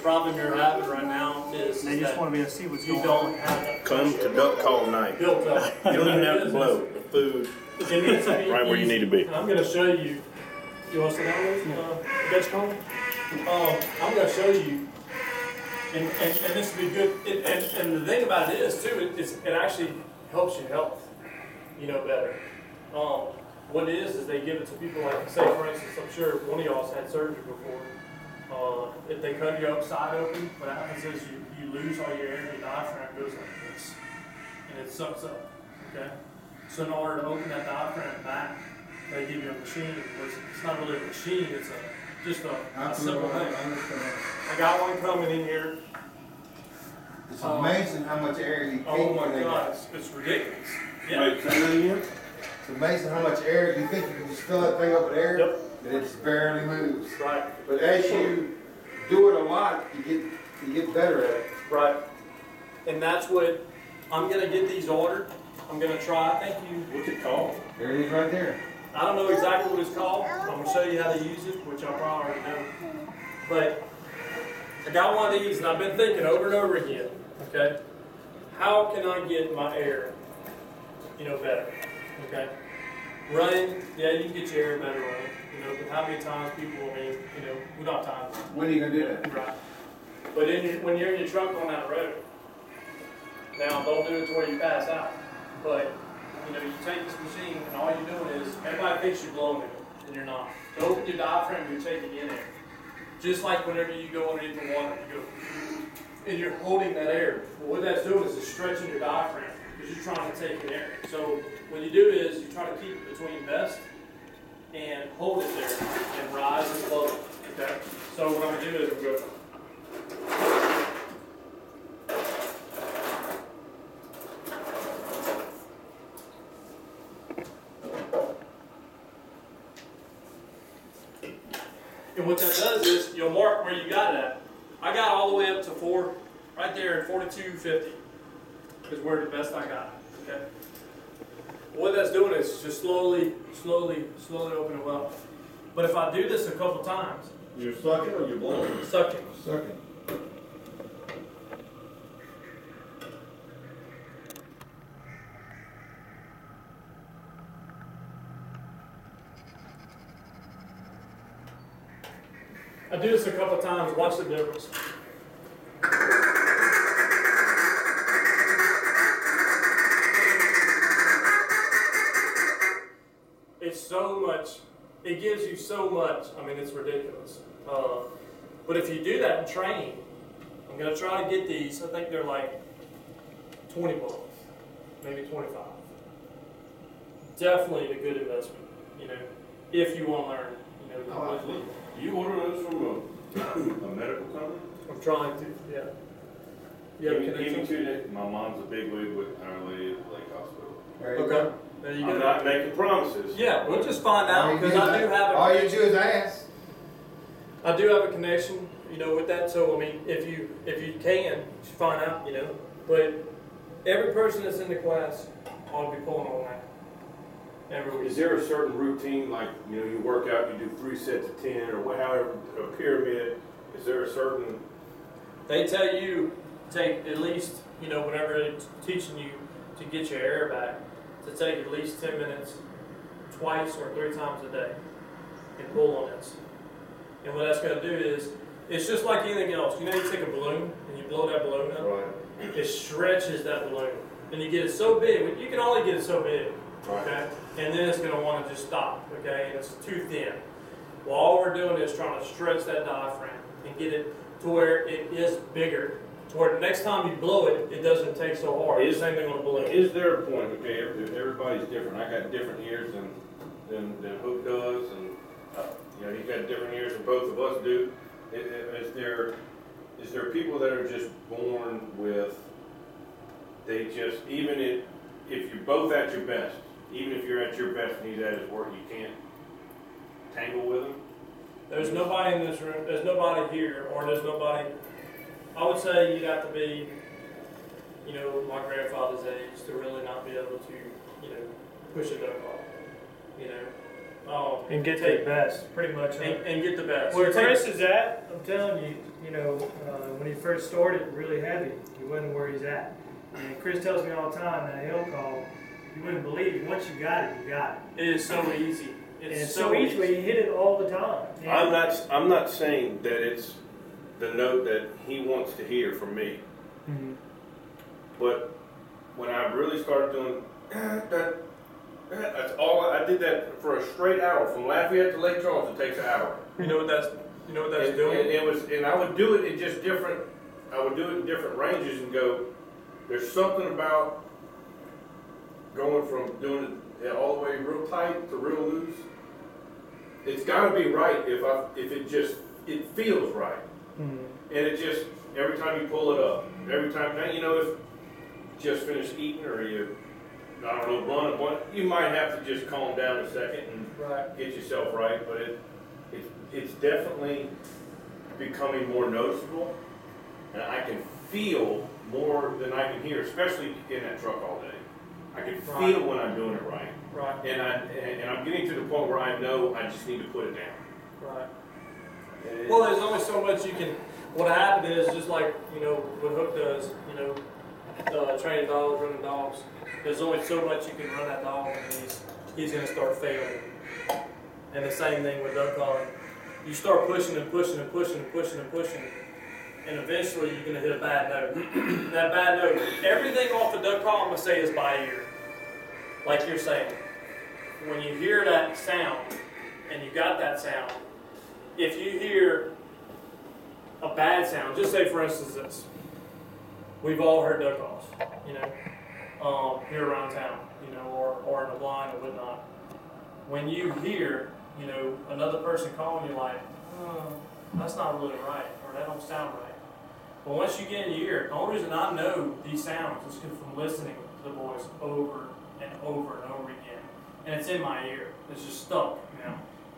problem you're having right now is They just want to be able to see what's you going on. don't have that Come to duck call night. built up. You don't even have to blow the food It needs to be right where you easy. need to be. And I'm going to show you. You want to sit down with Dutch cone? I'm going to show you, and this will be good. And the thing about it is too, it actually helps your health, better. What it is they give it to people like, say for instance, I'm sure one of y'all's had surgery before. If they cut you upside open, what happens is you lose all your air, your diaphragm goes like this, and it sucks up. Okay. So in order to open that diaphragm back, they give you a machine. It's not really a machine, it's just a simple thing. I got one coming in here. It's amazing how much air you think. Oh my God, it's ridiculous. Yeah. Wait, say that again? It's amazing how much air you think you can just fill that thing up with air, Yep. and it just barely moves. Right. But as you do it a lot, you get better at it. Right. And that's what I'm gonna get these ordered. I'm gonna try. Thank you. What's it called? There it is right there. I don't know exactly what it's called. I'm gonna show you how to use it, which I probably already know. But I got one of these, and I've been thinking over and over again. Okay, how can I get my air, better? Okay, running, yeah, you can get your air better running. But how many times people, we don't have time. When are you gonna do that? Right. But when you're in your truck on that road, now don't do it to where you pass out. But you take this machine and all you're doing is, everybody thinks you're blowing it, and you're not. To open your diaphragm, you're taking in air. Just like whenever you go underneath the water, you go, and you're holding that air. Well, what that's doing is it's stretching your diaphragm, because you're trying to take in air. So what you do is you try to keep it between vest and hold it there and rise and float. Okay? So what I'm going to do is I'm going to go. And what that does is you'll mark where you got it at. I got all the way up to 4, right there at 42.50 is where the best I got. Okay. What that's doing is just slowly open it up. But if I do this a couple times, You're sucking or you're blowing? sucking. Sucking. I do this a couple times. Watch the difference. It's so much. It gives you so much. I mean, it's ridiculous. But if you do that in training, I'm going to try to get these. I think they're like 20 bucks, maybe 25. Definitely a good investment. If you want to learn. You order those from a medical company? I'm trying to. Yeah. You have a Give me connection? 2 days. My mom's a big wig with Our Lady at Lake Hospital. There you Okay. go. There you I'm go. not making promises. Yeah, we'll just find All out you because do I is do have a all you connection. do is ask. I do have a connection, with that. So I mean, if you can, just find out, But every person that's in the class ought to be pulling on that every week. Is there a certain routine, like, you work out, you do 3 sets of 10, or however, a pyramid? Is there a certain... They tell you take at least, whenever it's teaching you to get your air back, to take at least 10 minutes twice or 3 times a day and pull on this. And what that's going to do is, it's just like anything else. You take a balloon and you blow that balloon up, Right. it stretches that balloon. And you get it so big, you can only get it so big, okay? And then it's going to want to just stop, okay? And it's too thin. Well, all we're doing is trying to stretch that diaphragm and get it to where it is bigger. To where the next time you blow it, it doesn't take so hard. It's the same thing on a balloon. Is there a point, okay, everybody's different. I got different ears than Hook does, and he's got different ears than both of us do. Is there people that are just born with, they just, even if you're both at your best, even if you're at your best and he's at his work, you can't tangle with him? There's nobody in this room, there's nobody here, or there's nobody, I would say you'd have to be, my grandfather's age to really not be able to, push a duck off, And get the best, pretty much. and get the best. Where Chris is at, I'm telling you, when he first started really heavy, he wasn't where he's at. And Chris tells me all the time that hill call, you wouldn't believe it. Once you got it, you got it. It is so easy. It's so easy. You hit it all the time. I'm not saying that it's the note that he wants to hear from me. Mm-hmm. But when I really started doing that's all I did that for a straight hour from Lafayette to Lake Charles. It takes an hour. You know what that's doing? And I would do it in just different. I would do it in different ranges and go. There's something about going from doing it all the way real tight to real loose. It's got to be right if it feels right. Mm-hmm. And it just every time you pull it up, every time now if you just finished eating or you run a bunch, you might have to just calm down a second and get yourself right. But it's definitely becoming more noticeable, and I can feel more than I can hear, especially in that truck all day. I can feel when I'm doing it right. Right. And I'm getting to the point where I know I just need to put it down. Right. Well, there's only so much you can. What happened is just like what Hook does. Training dogs, running dogs. There's only so much you can run that dog, and he's going to start failing. And the same thing with duck calling. You start pushing and pushing and pushing and pushing and pushing, and eventually you're going to hit a bad note. That bad note, everything off the duck call I'm going to say is by ear. Like you're saying. When you hear that sound, and you got that sound, if you hear a bad sound, just say for instance this. We've all heard duck calls, here around town, or in the blind or whatnot. When you hear, another person calling you like, that's not really right, or that don't sound right. But once you get in your ear, the only reason I know these sounds is from listening to the voice over and over and over again. And it's in my ear. It's just stuck,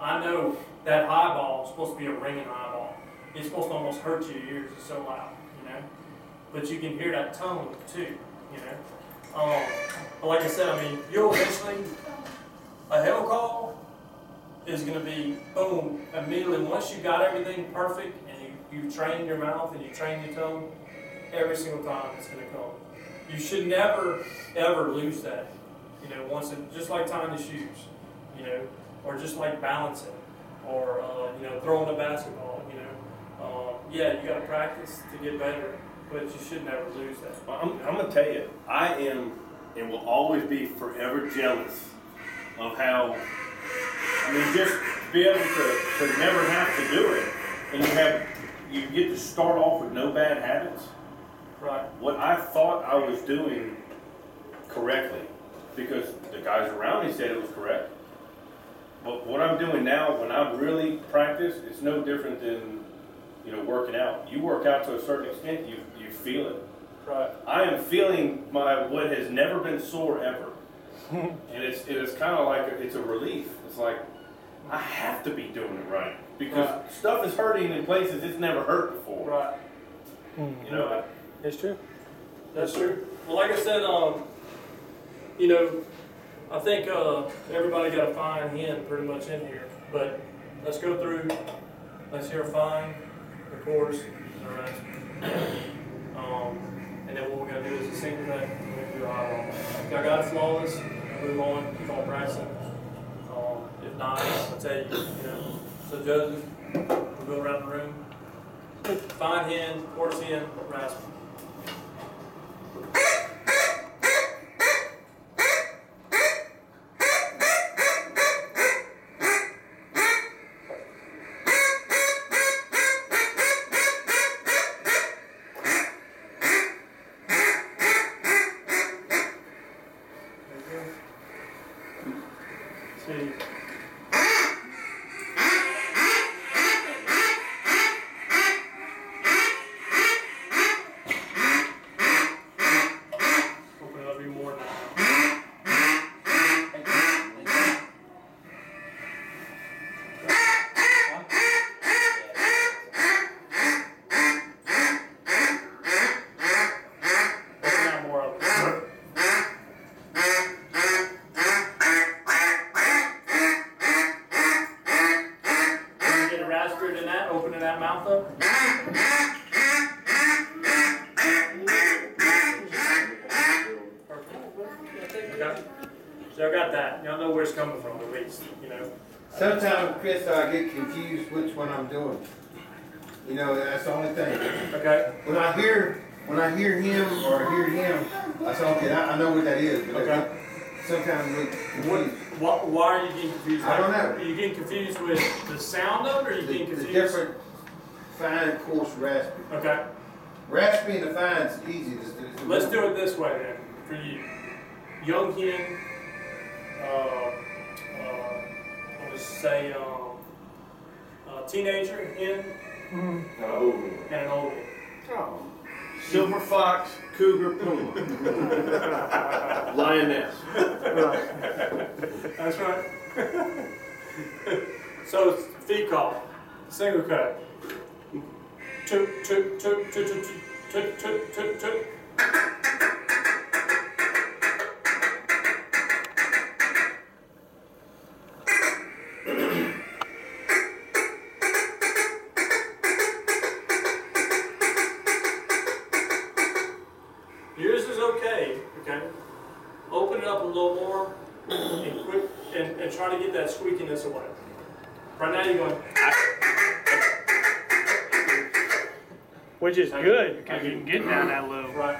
I know that high ball is supposed to be a ringing high ball. It's supposed to almost hurt your ears, it's so loud, But you can hear that tone too, But like I said, you'll eventually, a hail call is going to be boom, immediately. Once you got everything perfect and you train your mouth and you train your tone, every single time it's going to come. You should never, ever lose that. Once it, just like tying the shoes, or just like balancing, or, throwing a basketball, you got to practice to get better. But you should never lose that. I'm going to tell you, I am and will always be forever jealous of how, just to be able to never have to do it. And you get to start off with no bad habits. Right. What I thought I was doing correctly, because the guys around me said it was correct. But what I'm doing now, when I really practice, it's no different than working out. You work out to a certain extent, you feel it. Right. I am feeling what has never been sore ever, and it's kind of like it's a relief. It's like I have to be doing it right because stuff is hurting in places it's never hurt before. Right. It's true. That's true. Well, like I said, I think everybody got a fine hen pretty much in here, but let's go through. Let's hear a fine. Of course, all right. And then what we're going to do is the same thing. We're going to do our if y'all got flawless, move on, keep on practicing. If not, I'll tell you, So Joseph, we'll go around the room. Fine hen, horse hen, rasp. Sometimes, Chris, I get confused which one I'm doing. You know, that's the only thing. Okay. When I hear him or I hear him, I say, okay, I know what that is. But Okay. sometimes we confused. Why are you getting confused? I don't know. Are you getting confused with the sound of it, or are you getting The confused? different fine, coarse, raspy. Okay. Raspy and the fine is easy to do. Let's do it this way then, for you. Young hen, let's say teenager hen, and an old hen. Oh. Silver fox, cougar, puma. Lioness. That's right. So it's feed call, single cut. Toot, toot, toot, toot, toot, toot, toot, toot, toot. Yours is okay, okay? Open it up a little more and quick and try to get that squeakiness away. Right now you're going. Which is good because you can get down that low. Right.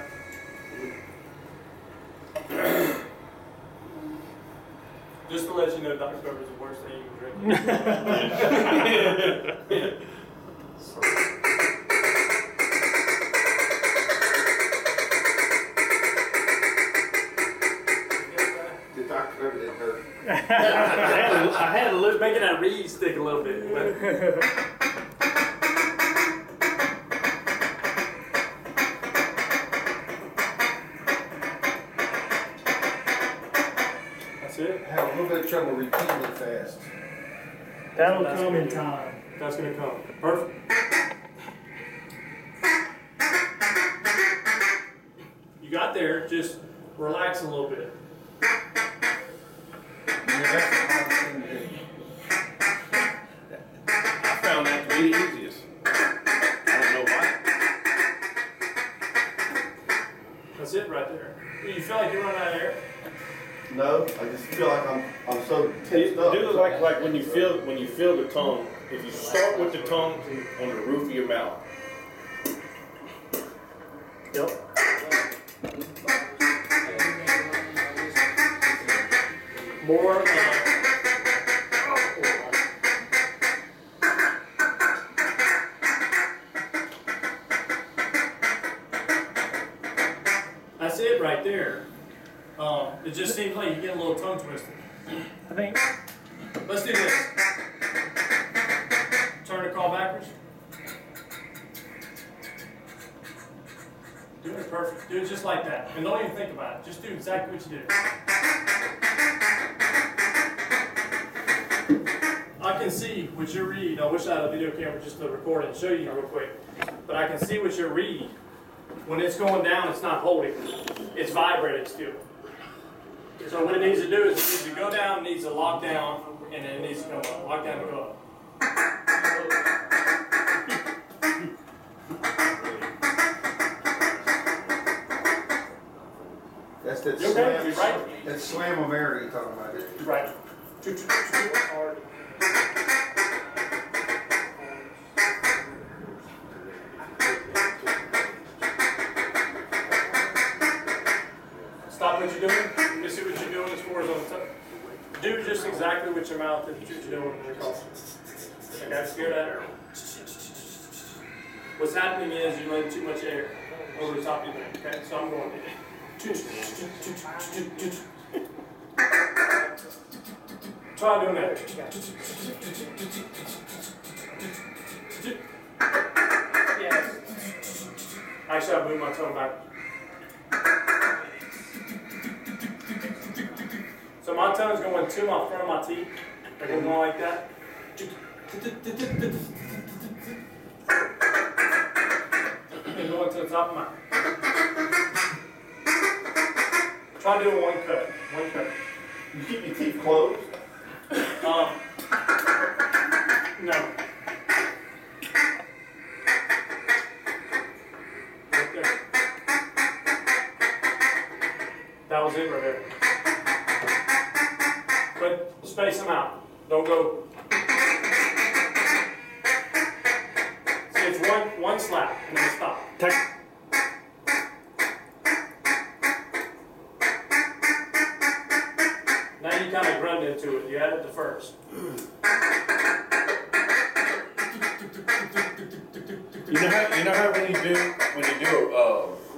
Just to let you know, Dr. Pepper is the worst thing you can drink. The Dr. Pepper didn't hurt. I had to look, making that reed stick a little bit. But that's it. I have a little bit of trouble repeating it fast. That'll That's come gonna in do. time. That's going to come. Perfect. You got there, just relax a little bit. Yeah, that's the hardest thing to do. I found that to be the easiest. I don't know why. That's it right there. You feel like you're running out of air? No, I just feel like I'm so Do tensed up. it like when you feel the tongue. If you start with the tongue on the roof of your mouth. Yep. More. That's it right there. It just seems like you get a little tongue twisted. I think Let's do this. Turn the call backwards. Do it perfect. Do it just like that. And don't even think about it. Just do exactly what you did. I can see what your read. I wish I had a video camera just to record and show you real quick. But I can see what your read. When it's going down, it's not holding. It's vibrating still. So what it needs to do is it needs to go down, it needs to lock down, and then it needs to come up. Lock down and go up. That's that You okay? slam, You're right. that slam-o-mary you're talking about. You're right. Hard. Stop what you're doing. Let me see what you're doing as far as on the top. Do just exactly what your mouth is doing in the call. Okay, hear that? What's happening is you're letting too much air over the top of your neck. Okay, so I'm going. Try doing that. Actually, I moved my tongue back. So my tongue's going to my front of my teeth. Like I'm going like that. And going to the top of my. Try doing one cut. One cut. You keep your teeth closed? No. Right there. That was it right there. But space them out. Don't go Just one slap and then stop. Now you kind of grunt into it. You added the first. You know how when you do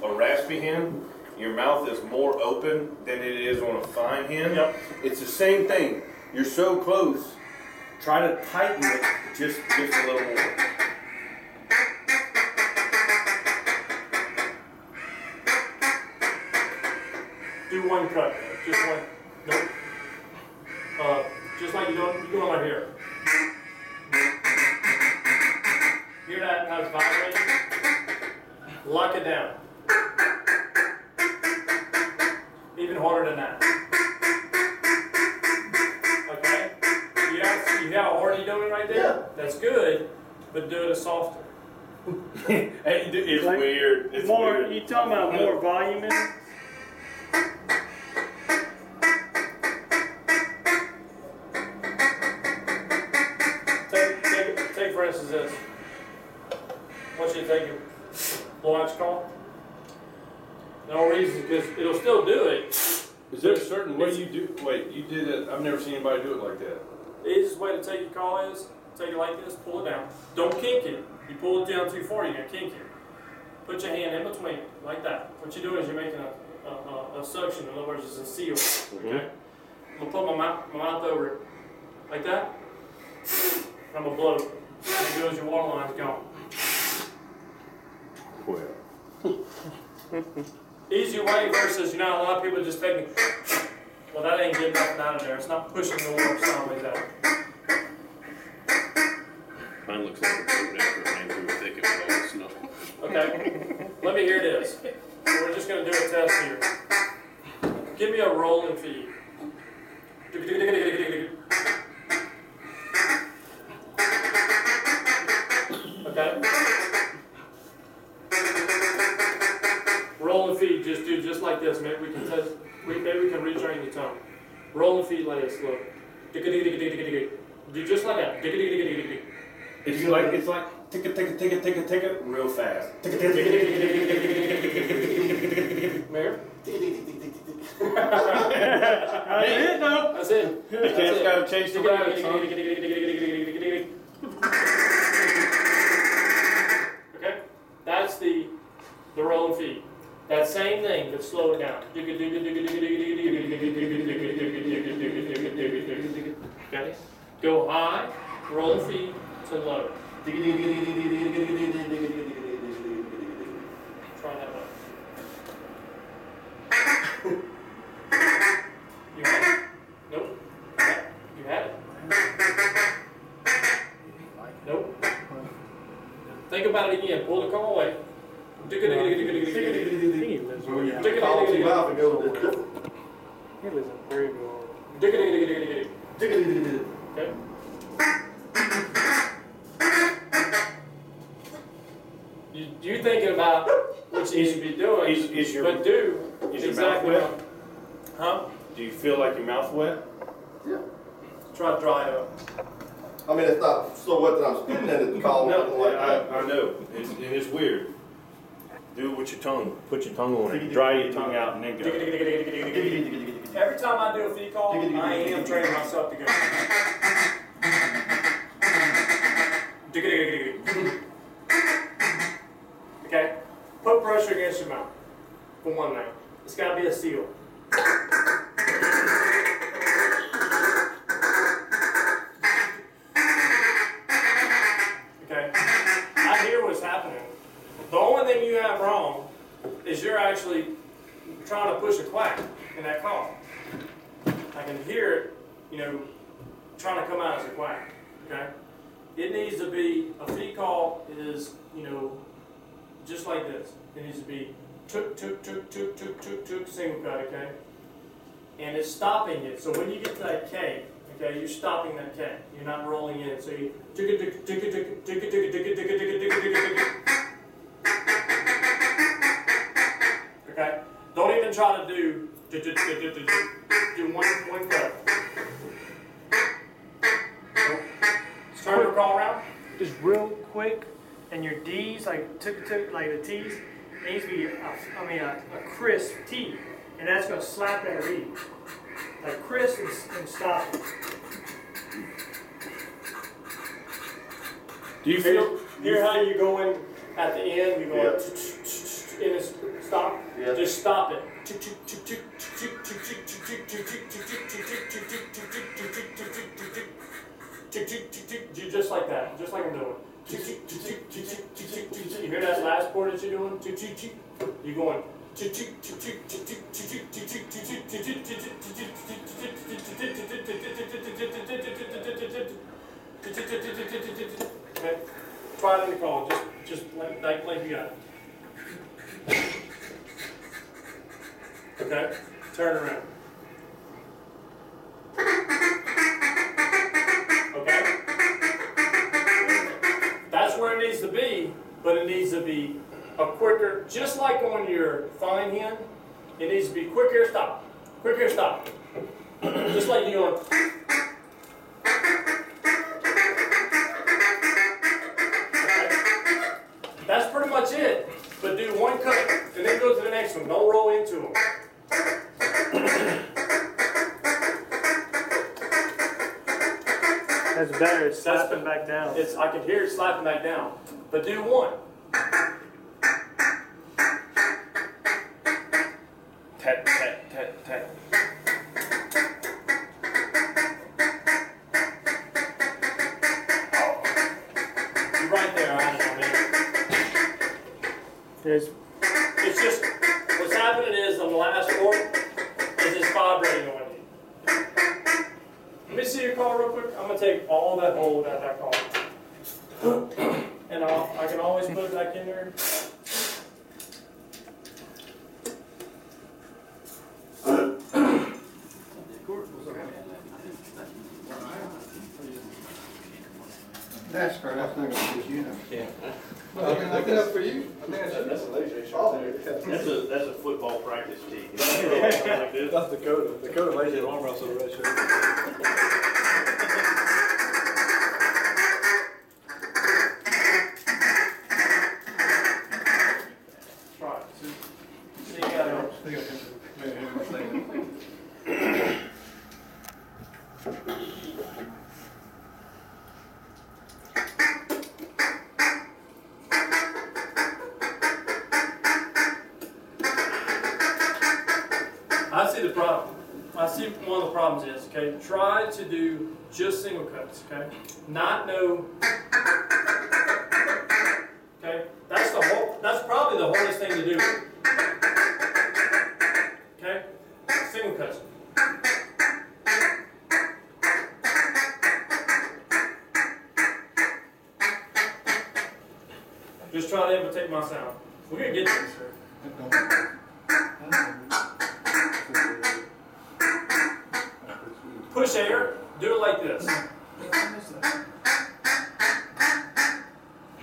a raspy hen, your mouth is more open than it is on a fine hen? Yep. It's the same thing. You're so close. Try to tighten it just a little more. Do one cut. Just one. Nope. Just like you're doing right here. Hear that? How it's vibrating? Lock it down. Even harder than that. Okay? You see how hard you're doing right there? Yeah. That's good, but do it softer. It's Like, weird. It's more, weird. you talking about more volume in it? Take for instance this. I want you to take your blow out your call. No reason, because it'll still do it. Is there a certain way you do? Wait, you did it. I've never seen anybody do it like that. The easiest way to take your call is take it like this, pull it down. Don't kink it. You pull it down too far, you're gonna kink it. Put your hand in between, like that. What you're doing is you're making a suction. In other words, it's a seal. Okay. I'm gonna put my mouth over it, like that. I'm gonna blow. And it goes, your water line's gone. Well. Easy way versus, a lot of people just taking, well, that ain't getting nothing out of there. It's not pushing the water sideways out. Mine looks like a boat after it ran through a thicket with all the snow. Okay, let me hear this. We're just going to do a test here. Give me a roll and feed. Okay? Roll and feed, just do just like this. Maybe we can test, maybe we can retrain the tongue. Roll and feed like this, look. Do just like that. It's like tick it real fast. Mayor? That's it, though. That's it. You can't gotta change the rabbits, huh? Okay? That's the roll and feed. That same thing, but slow it down. Okay? Go high, roll and feed to low. Try that one. You had it? Nope. You had it? Nope. Think about it again. Pull the call away. He lives way out. Call to mouth and go with it. He lives in Perryville. Okay? You're thinking about what you should be doing, Is your but do is your exactly mouth wet? what. Huh? Do you feel like your mouth wet? Yeah. Try to dry it up. I mean, it's not so wet that I'm spitting in it, call nothing like that. I know. It's weird. Do it with your tongue. Put your tongue on it. Dry your tongue out and then go. Every time I do a feed call, I am training myself to go. Okay? Put pressure against your mouth. For one now. It's got to be a seal. Okay? I hear what's happening. The only thing you have wrong is you're actually trying to push a quack in that call. I can hear it, trying to come out as a quack. Okay? It needs to be, a feed call is, just like this. It needs to be took, single cut, okay? And it's stopping it. So when you get to that K, okay, you're stopping that K. You're not rolling in. So you okay? Don't even try to do one cut. Turn your call around. Just real quick, and your D's, like like the T's, it needs to be a crisp T, and that's going to slap that reed. Like crisp and stop it. Do you feel, hear how you're going at the end, you're going, in a stop? Yeah. Just stop it. Just like that, just like I'm doing. You hear that last chord that you're doing? You're going. Okay. Try it in the call, just like you got it. Okay, turn around. Okay? That's where it needs to be, but it needs to be a quicker, just like on your fine hen, it needs to be quicker stop. Quicker stop. Just like you on. That's pretty much it. But do one cut and then go to the next one. Don't roll into them. That's better. It's slapping back down. I can hear it slapping back down. But do one. Tat, tat, tat, tat. You're right there, I mean. It's just, what's happening is on the last chord, is it's vibrating on you. Let me see your call real quick. I'm going to take all that hold out of that call. And I can always put it back in there. That's fair, that's not gonna get you enough. Yeah. Well, I can look it up for you. I think I should. That's a laser shot there. That's a football practice tee. Like this. That's Dakota lays his arm wrestle the red shirt. Try it. So you got I see the problem. I see one of the problems is, okay, try to do just single cuts, okay? Not no, okay? That's probably the hardest thing to do. Okay? Single cuts. Just try to imitate my sound. We're gonna get this, sir. Push air, do it like this.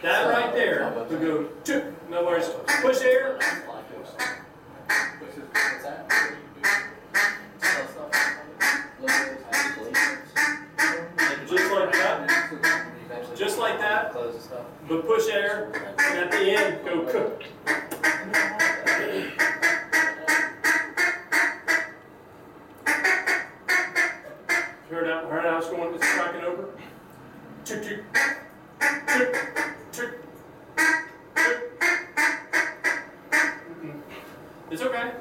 That right there, we go, chip. In other words, push air. Just like that, but push air, and at the end, go cook. Heard how it's going, it's tracking over? Tick, tick, tick, tick, tick. It's okay.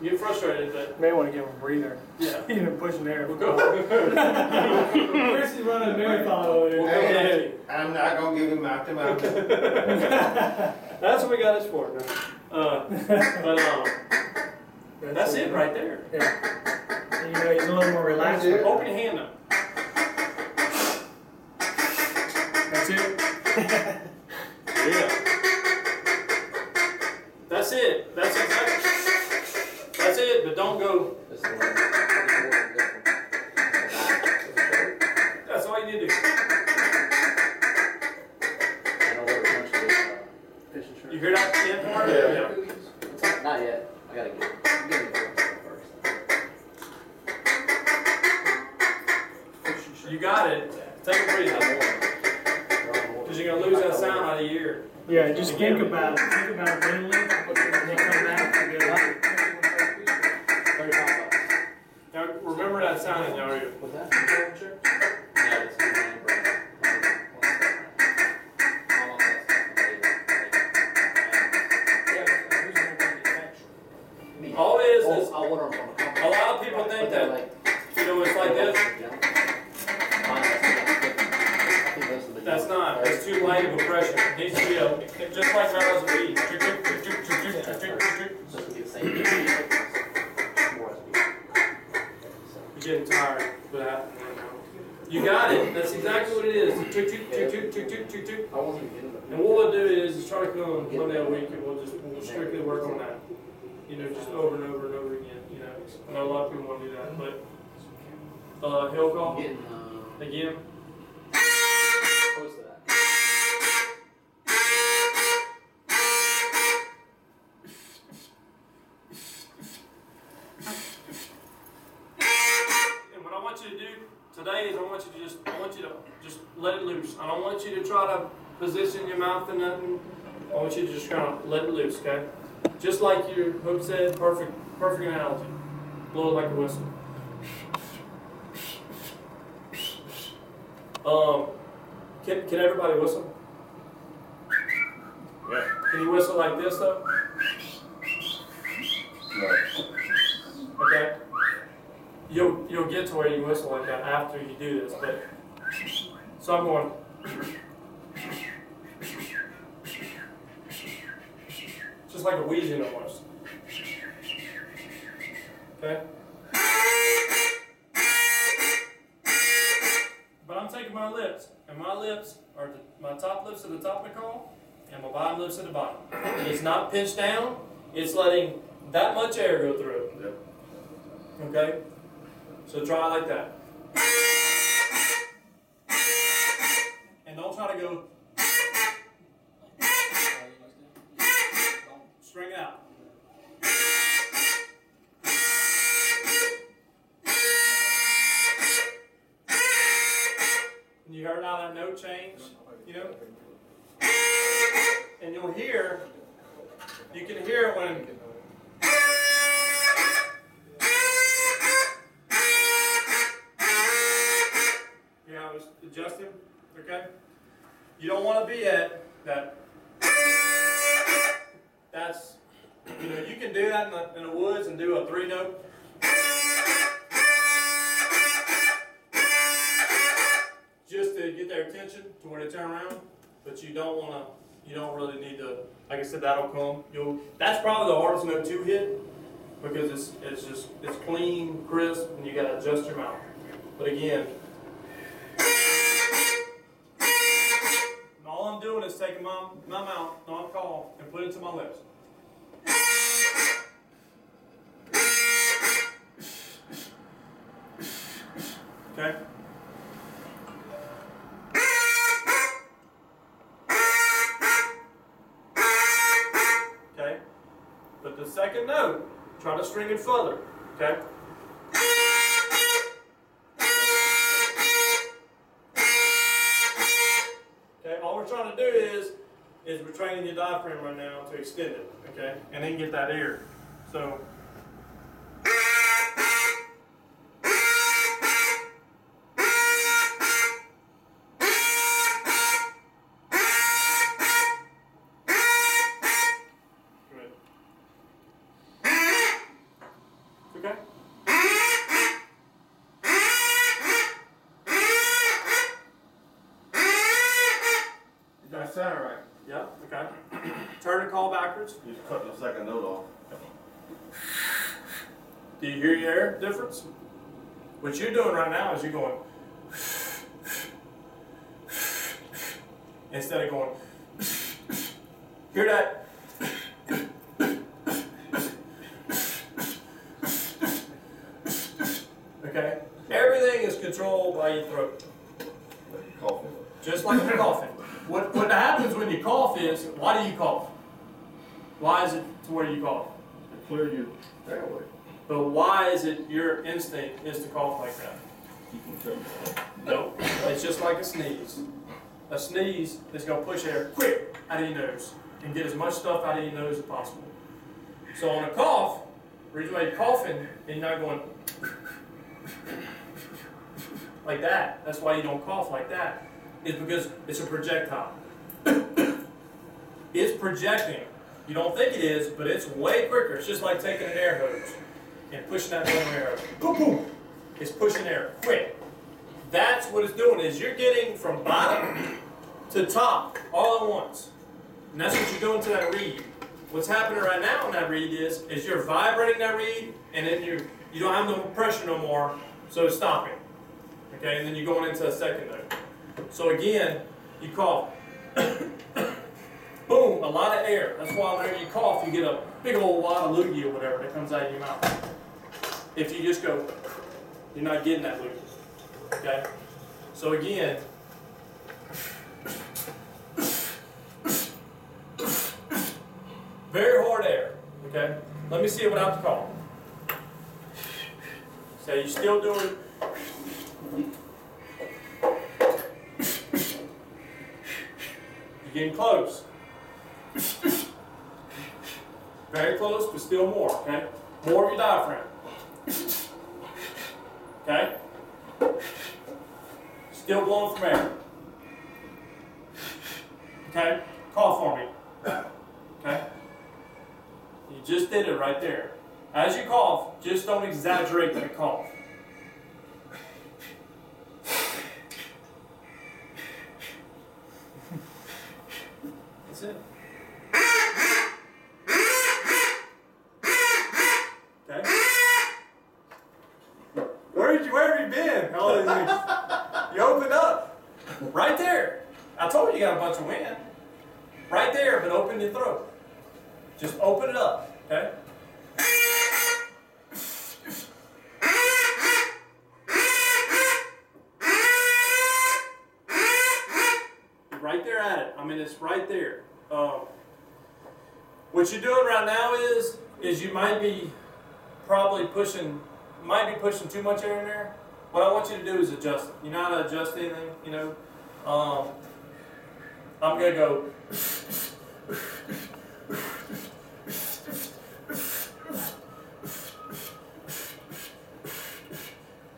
You get frustrated, but May want to give him a breather. yeah. He's been pushing air. We'll go. Chris is running a marathon over there. We'll go back to you. I'm not gonna give him mouth to mouth. That's what we got this for. That's it right there. Yeah. And, you know, he's a little more relaxed. That's it. Open your hand up. That's it. Yeah. That's it. That's exactly. That's it, but don't go. That's all you need to do. You hear that end part? Yeah. Not yet. I gotta get it first. You got it. Take a breather. Because you're going to lose that sound out of your ear. Yeah, just think about it mentally, and then come back to go. 35 bucks. Now, remember that sound in your ear. Was that from Golden Church? No, it's from Land Brand. How long that's gonna All it is I'll order them from a company. a lot of people think that, you know, it's like this. That's not, it's too light of a pressure. It needs to be just like Meadows and Weed. You're getting tired, but you got it. That's exactly what it is. I wasn't even getting And what we'll do is try to come Monday a week and we'll strictly work on that. You know, just over and over and over again. You know, I know a lot of people want to do that, but hill call getting again. close to that. And what I want you to do today is I want you to just let it loose. I don't want you to try to position your mouth and nothing. I want you to just kind of let it loose, okay? Just like your Hope said, perfect analogy. Blow it like a whistle. Can everybody whistle? Yeah. Can you whistle like this though? No. Okay. You'll get to where you whistle like that after you do this, but so I'm going. Just like a wheezing almost. Okay? But I'm taking my lips, and my lips are my top lips at the top of the call, and my bottom lips at the bottom. And it's not pinched down, it's letting that much air go through. Yep. Okay? So try it like that. And don't try to go. String it out. And you heard how that note changed, you know? And you'll hear, you can hear it when, you know, it's adjusting, okay? You don't want to be at that. That's, you know, you can do that in the woods and do a 3-note. Just to get their attention to where they turn around, but you don't want to, you don't really need to, like I said, that'll come. That's probably the hardest note to hit because it's clean, crisp, and you got to adjust your mouth. But again, and all I'm doing is taking my mouth, non-call, and put it to my lips. Okay? Okay? But the second note, try to string it further. Okay? Okay, all we're trying to do is we're training your diaphragm right now to extend it, okay? And then get that air. So good. Okay? It don't sound right. Yeah, okay. Turn the call backwards. You just cut the second note off. Do you hear your air difference? What you're doing right now is you're going instead of going. Hear that? Okay? Everything is controlled by your throat. Like you coughing. Just like you're coughing. What happens when you cough is, why do you cough? Why is it to where you cough? To clear your airway. But why is it your instinct is to cough like that? Keep them covered. No, it's just like a sneeze. a sneeze is going to push air quick out of your nose and get as much stuff out of your nose as possible. So on a cough, the reason why you're coughing and you're not going like that, that's why you don't cough like that, is because it's a projectile. It's projecting. You don't think it is, but it's way quicker. It's just like taking an air hose and pushing that little air hose. Boom, boom. It's pushing air quick. That's what it's doing, is you're getting from bottom to top all at once. And that's what you're doing to that reed. What's happening right now on that reed is you're vibrating that reed, and then you don't have no pressure no more, so it's stopping. Okay, and then you're going into a second note. So again, you cough. Boom, a lot of air. That's why whenever you cough, you get a big old wad of loogie or whatever that comes out of your mouth. If you just go, you're not getting that loogie. Okay? So again, very hard air. Okay? Let me see it without the cough. So you're still doing. You're getting close. Very close, but still more, okay? More of your diaphragm. Okay? Still blowing from air. Okay? Cough for me. Okay? You just did it right there. As you cough, just don't exaggerate the cough. That's it. Okay. Where have you been all these weeks? You opened up. Right there. I told you you got a bunch of wind. Right there, but open your throat. Just open it up, okay? Right there at it. I mean, it's right there. What you're doing right now is you might be probably pushing too much air in there. What I want you to do is adjust it. You know how to adjust anything, you know? I'm going to go.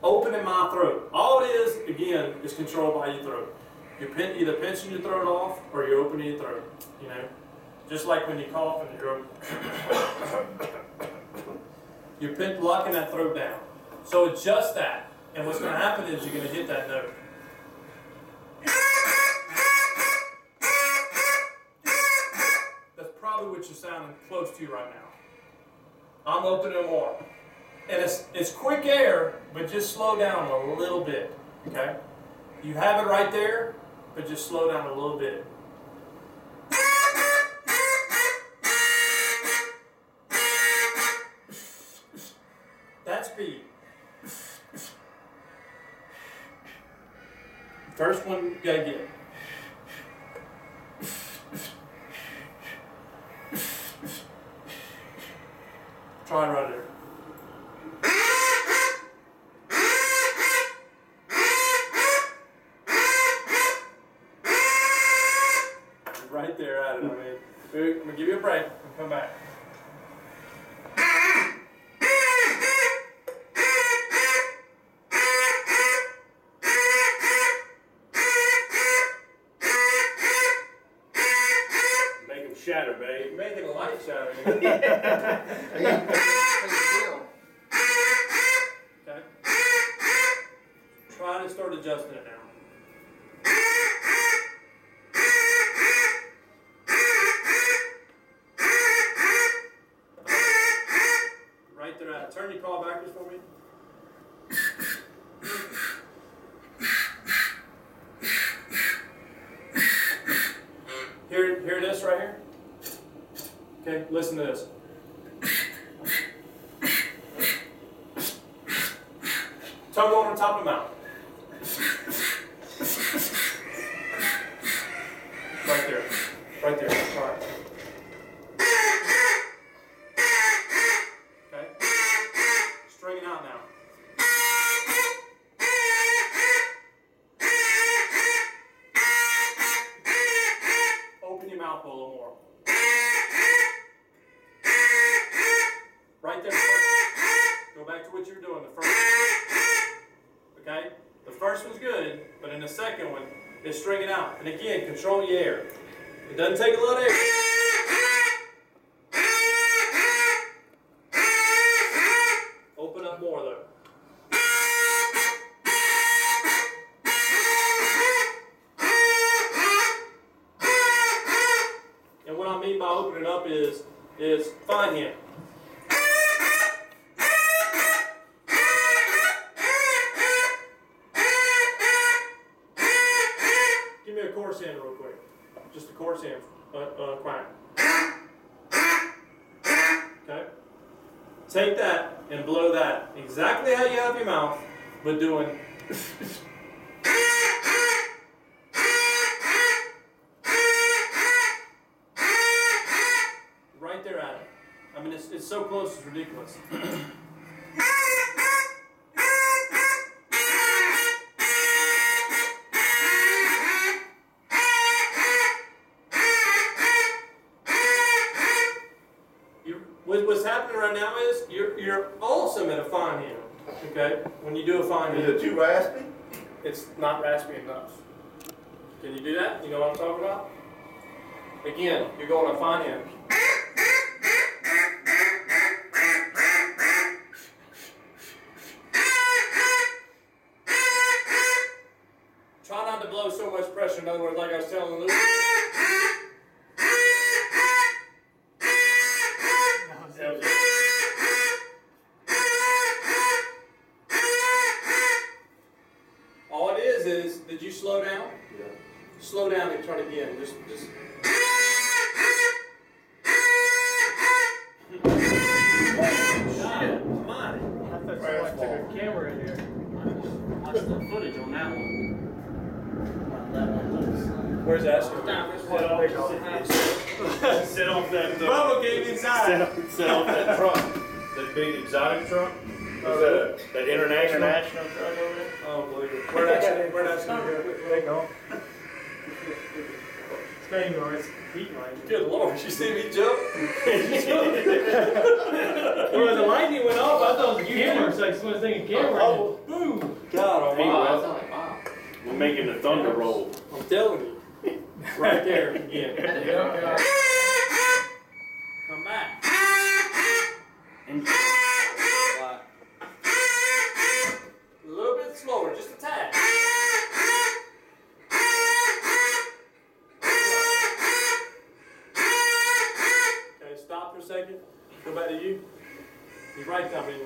Opening my throat. All it is, again, is controlled by your throat. You're either pinching your throat off or you're opening your throat, you know? Just like when you cough and you're locking that throat down. So adjust that. And what's going to happen is you're going to hit that note. That's probably what you're sounding close to right now. I'm opening more. And it's quick air, but just slow down a little bit, okay? You have it right there, but just slow down a little bit. That speed. First one you gotta get. Try right there. Right there at it, I mean. I'm gonna give you a break and come back. Make them shatter, babe. You may think a light shatter. Okay? Try to start adjusting it now. Right there at it. Turn your call backwards for me. Hear this right here? Okay, listen to this. Tongue over the top of the mouth. Right there. Right there. All right. Okay. String it out now. the second one is string it out. And again, control your air. It doesn't take a lot of air. Open up more though. And what I mean by opening up is fine hand. Give me a chorus hand real quick. Just a chorus hand, quiet. Okay? Take that and blow that exactly how you have your mouth, but doing right there at it. I mean, it's so close, it's ridiculous. What's happening right now is you're awesome at a fine hand. Okay, when you do a fine hand, Is it too raspy? it's not raspy enough. Can you do that? You know what I'm talking about? Again, you're going a fine hand. Try not to blow so much pressure. In other words, like I was telling Luke. All it is did you slow down? Yeah. Slow down and try it again. Just. God, come on. I thought someone took a camera in here. Watch the footage on that one. Where's that? Sit off that, Bubba came inside. sit off that truck, that big exotic truck. That international truck over there. Oh, believe it. Where that's gonna go? They go. It's not even worth heat line. Good Lord, you see me jump? Well, the lightning went off. I thought it was a camera. So I just was thinking camera. Oh, boom! God Wow, almighty. that's like, wow. We're making the thunder roll. I'm telling you. Right there again. Come back. And A little bit slower, just a tad. Okay, stop for a second. Go back to you. He's right there. I mean,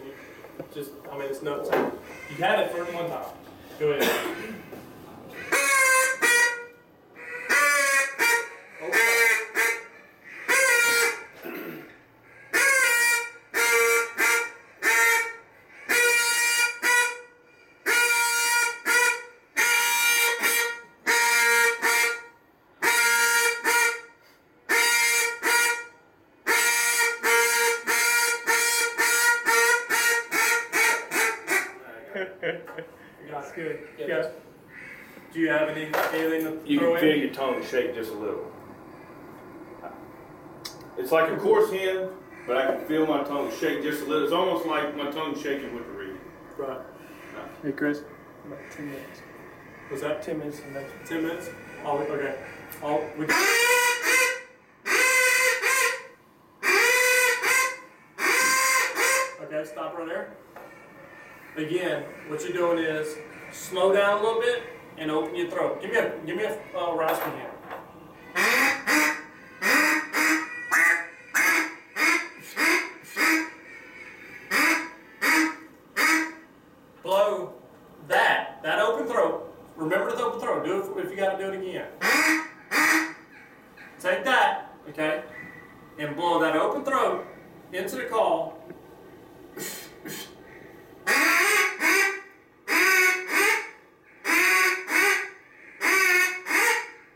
it's nuts. You had it for one time. Go ahead. That's good. Yeah. Do you have anything to You throw can feel in? your tongue shake just a little. It's like a coarse hand, but I can feel my tongue shake just a little. It's almost like my tongue shaking with the reed. Right. Hey, Chris. About 10 minutes. Was that 10 minutes and then 10 minutes? Oh, okay. We Okay, stop right there. Again, what you're doing is slow down a little bit and open your throat. Give me a raspy hand. Blow that open throat. Remember the open throat. Do it if you got to do it again. Take that, okay, and blow that open throat into the call.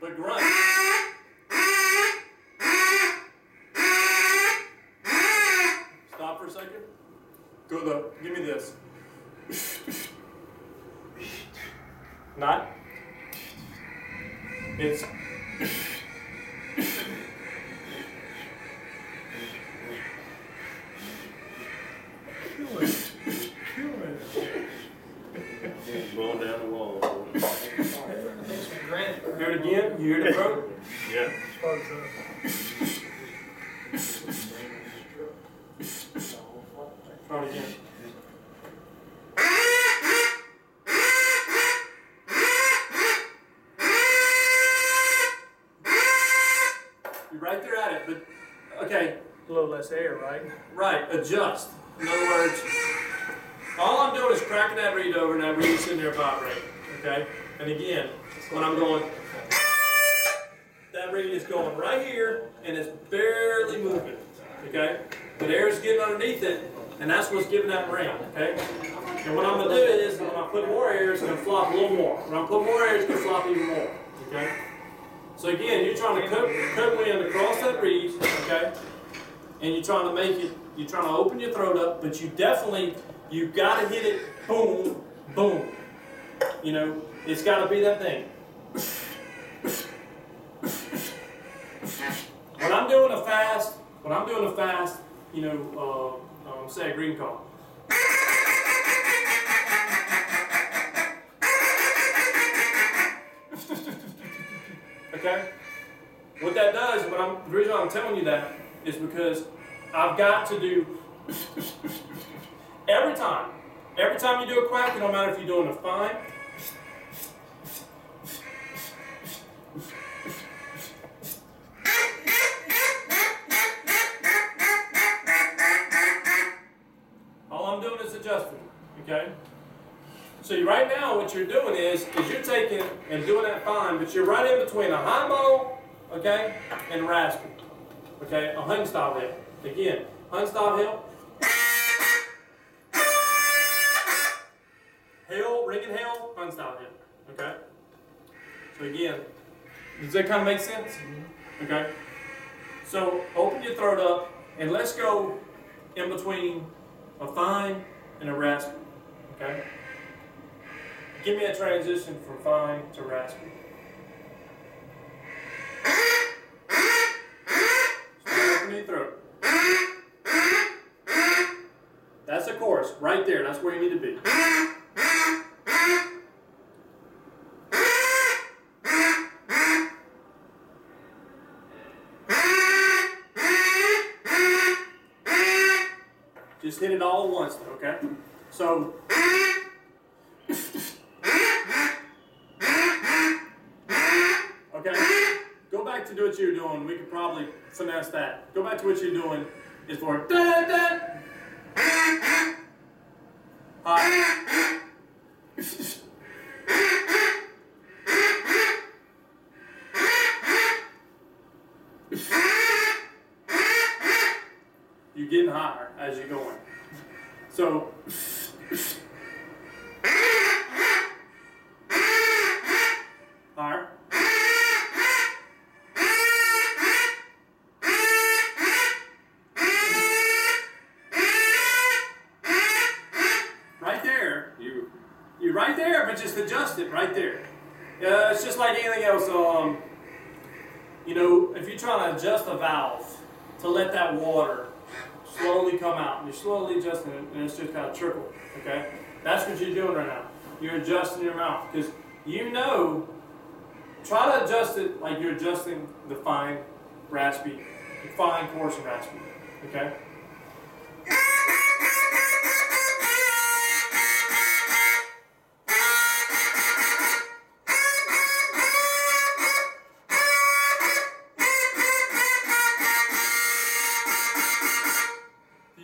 But grunt. Stop for a second. Go though. Give me this. Not. It's. Blowing down the wall. You hear the throat? Yeah. Try it again. You're right there at it, but okay. A little less air, right? Right, adjust. In other words, all I'm doing is cracking that reed over and that reed's sitting there vibrating, okay? And again, when I'm going, that reed is going right here and it's barely moving, okay? But air is getting underneath it and that's what's giving that ring, okay? And what I'm gonna do is, when I put more air, it's gonna flop a little more. When I put more air, it's gonna flop even more, okay? So again, you're trying to cut wind across that reed, okay? And you're trying to make it, you're trying to open your throat up, but you gotta hit it, boom, boom. You know, it's gotta be that thing. When I'm doing a fast, you know, say a green call. Okay? What that does, the reason I'm telling you that is because I've got to do every time you do a quack, it don't matter if you're doing a fine, all I'm doing is adjusting, okay? So right now what you're doing is you're taking and doing that fine, but you're right in between a high bow, okay, and raspy. Okay, a hung style hill. Again, hung style hill. Hill, ringing hill, hung style hill. Okay? So again, does that kind of make sense? Okay? So open your throat up and let's go in between a fine and a raspy. Okay? Give me a transition from fine to raspy. Throat. That's a chorus, right there. That's where you need to be. Just hit it all at once, okay? So, okay. Go back to do what you're doing. We could probably finesse that. Go back to what you're doing. It's for da da. High. You're getting higher as you're going. So. Higher. You're right there, but just adjust it right there. It's just like anything else. You know, if you're trying to adjust a valve to let that water slowly come out, and you're slowly adjusting it, and it's just kind of trickle. Okay, that's what you're doing right now. You're adjusting your mouth because you know. Try to adjust it like you're adjusting the fine, raspy, fine, coarse, and raspy. Okay.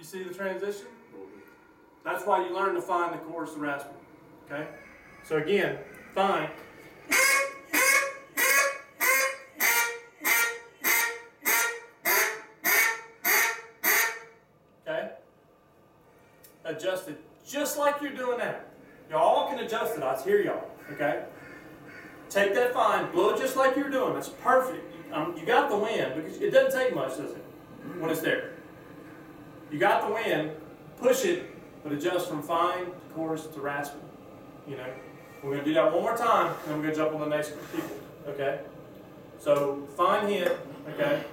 See the transition? That's why you learn to find the coarse and raspy. Okay? So again, fine. Okay? Adjust it just like you're doing that. Y'all can adjust it. I hear y'all. Okay? Take that fine, blow it just like you're doing. That's perfect. You got the wind because it doesn't take much, does it? When it's there. You got the wind, push it, but adjust from fine to coarse to raspy. You know, we're going to do that one more time, and then we're going to jump on the next people. Okay? So, fine hit, okay?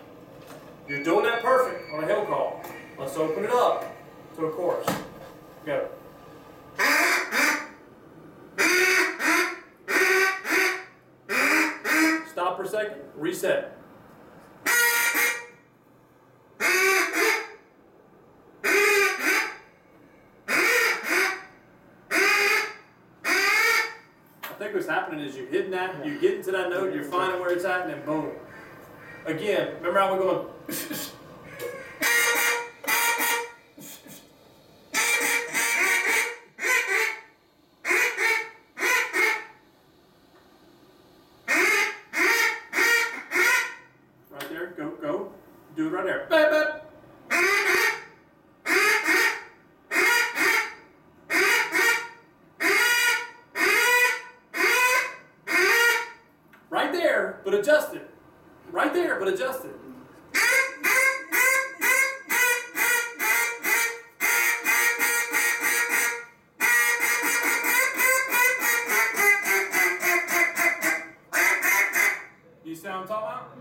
You're doing that perfect on a hill call. Let's open it up to a chorus. Go. Stop per second. Reset. I think what's happening is you're hitting that, you're getting to that note, you're finding where it's at, and then boom. Again, remember how we're going. Right there, go. Do it right there. Bap, bap. Right there, but adjust it. Right there, but adjust it. You see what I'm talking about?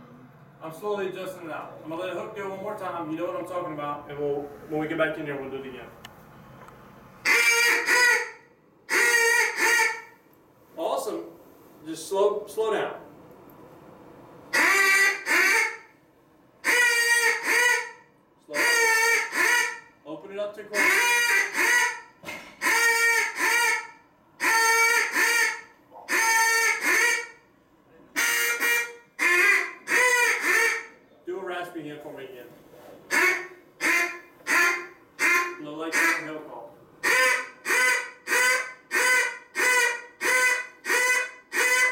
I'm slowly adjusting it out. I'm gonna let the hook do it one more time. You know what I'm talking about, and when we get back in here, we'll do it again. Awesome. Just slow down. Slow down. Open it up too close. Do a raspy hand for me again. A little like that hill call.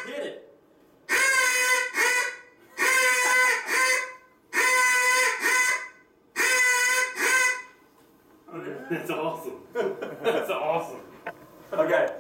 Hit it. That's awesome. That's awesome. Okay.